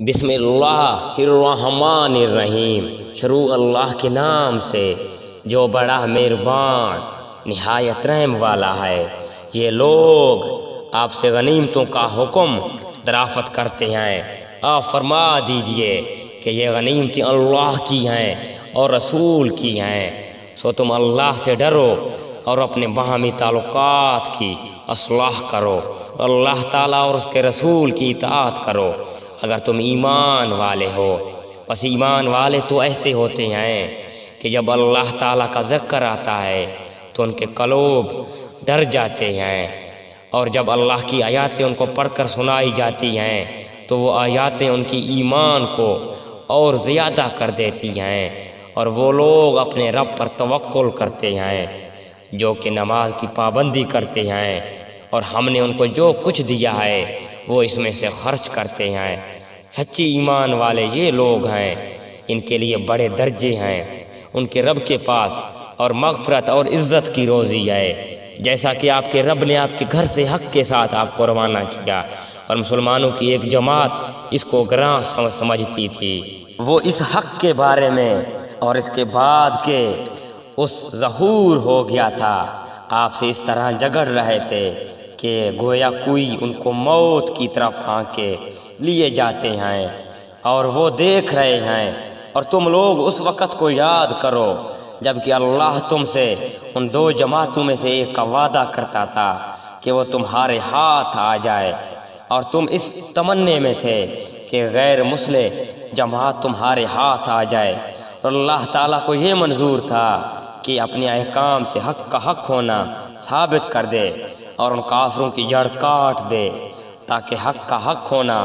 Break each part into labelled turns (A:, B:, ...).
A: بسم اللہ الرحمن الرحیم، شروع اللہ کے نام سے جو بڑا مہربان نہایت رحم والا ہے۔ یہ لوگ آپ سے غنیمتوں کا حکم دریافت کرتے ہیں، آپ فرما دیجئے کہ یہ غنیمتیں اللہ کی ہیں اور رسول کی ہیں، سو تم اللہ سے ڈرو اور اپنے باہمی تعلقات کی اصلاح کرو، اللہ تعالیٰ اور اس کے رسول کی اطاعت کرو اگر تم ایمان والے ہو۔ بس ایمان والے تو ایسے ہوتے ہیں کہ جب اللہ تعالیٰ کا ذکر آتا ہے تو ان کے قلوب ڈر جاتے ہیں، اور جب اللہ کی آیاتیں ان کو پڑھ کر سنائی جاتی ہیں تو وہ آیاتیں ان کی ایمان کو اور زیادہ کر دیتی ہیں، اور وہ لوگ اپنے رب پر توکل کرتے ہیں جو کہ نماز کی پابندی کرتے ہیں، اور ہم نے ان کو جو کچھ دیا ہے وہ اس میں سے خرچ کرتے ہیں۔ سچی ایمان والے یہ لوگ ہیں، ان کے لیے بڑے درجے ہیں ان کے رب کے پاس، اور مغفرت اور عزت کی روزی ہے، جیسا کہ آپ کے رب نے آپ کے گھر سے حق کے ساتھ آپ کو روانہ کیا، اور مسلمانوں کی ایک جماعت اس کو گراں سمجھتی تھی۔ وہ اس حق کے بارے میں اور اس کے بعد کہ اس ظہور ہو گیا تھا آپ سے اس طرح جھگڑ رہے تھے کہ گویا کوئی ان کو موت کی طرف ہانکے لیے جاتے ہیں، اور وہ دیکھ رہے ہیں، اور تم لوگ اس وقت کو یاد کرو جب کہ اللہ تم سے ان دو جماعتوں میں سے ایک کا وعدہ کرتا تھا کہ وہ تمہارے ہاتھ آ جائے، اور تم اس تمنے میں تھے کہ غیر مسلح جماعت تمہارے ہاتھ آ جائے، اور اللہ تعالیٰ کو یہ منظور تھا کہ اپنے احکام سے حق کا حق ہونا ثابت کر دے اور ان کافروں کی جڑ کاٹ دے، تاکہ حق کا حق ہونا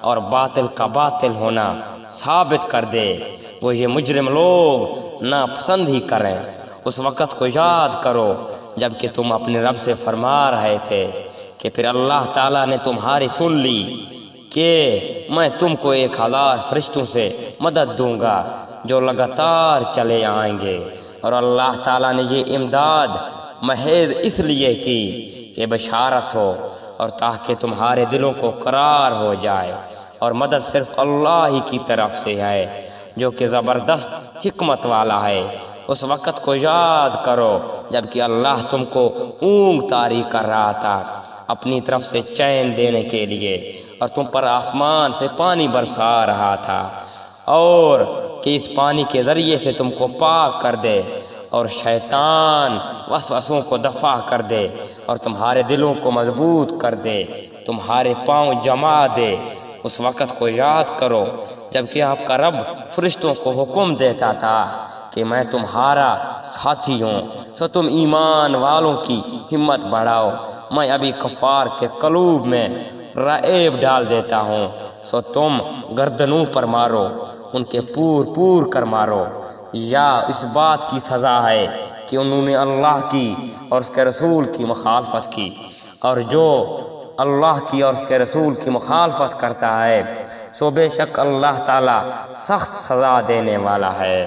A: اور باطل کا باطل ہونا ثابت کر دے۔ وہ یہ مجرم لوگ ناپسند ہی کریں۔ اس وقت کو یاد کرو جب کہ تم اپنے رب سے فرما رہے تھے کہ پھر اللہ تعالیٰ نے تمہاری سن لی کہ میں تم کو 1000 فرشتوں سے مدد دوں گا جو لگاتار چلے آئیں گے، اور اللہ تعالیٰ نے یہ امداد محض اس لیے کی کہ بشارت ہو اور تاکہ تمہارے دلوں کو قرار ہو جائے، اور مدد صرف اللہ ہی کی طرف سے ہے جو کہ زبردست حکمت والا ہے۔ اس وقت کو یاد کرو جب کہ اللہ تم کو اونگ طاری کر رہا تھا اپنی طرف سے چین دینے کے لیے، اور تم پر آسمان سے پانی برسا رہا تھا، اور کہ اس پانی کے ذریعے سے تم کو پاک کر دے اور شیطان وسوسوں کو دفع کر دے اور تمہارے دلوں کو مضبوط کر دے، تمہارے پاؤں جما دے۔ اس وقت کو یاد کرو جب کہ آپ کا رب فرشتوں کو حکم دیتا تھا کہ میں تمہارا ساتھی ہوں، سو تم ایمان والوں کی ہمت بڑھاؤ، میں ابھی کفار کے قلوب میں رعب ڈال دیتا ہوں، سو تم گردنوں پر مارو، ان کے پور کر مارو، یا اس بات کی سزا ہے کہ انہوں نے اللہ کی اور اس کے رسول کی مخالفت کی، اور جو اللہ کی اور اس کے رسول کی مخالفت کرتا ہے سو بے شک اللہ تعالیٰ سخت سزا دینے والا ہے۔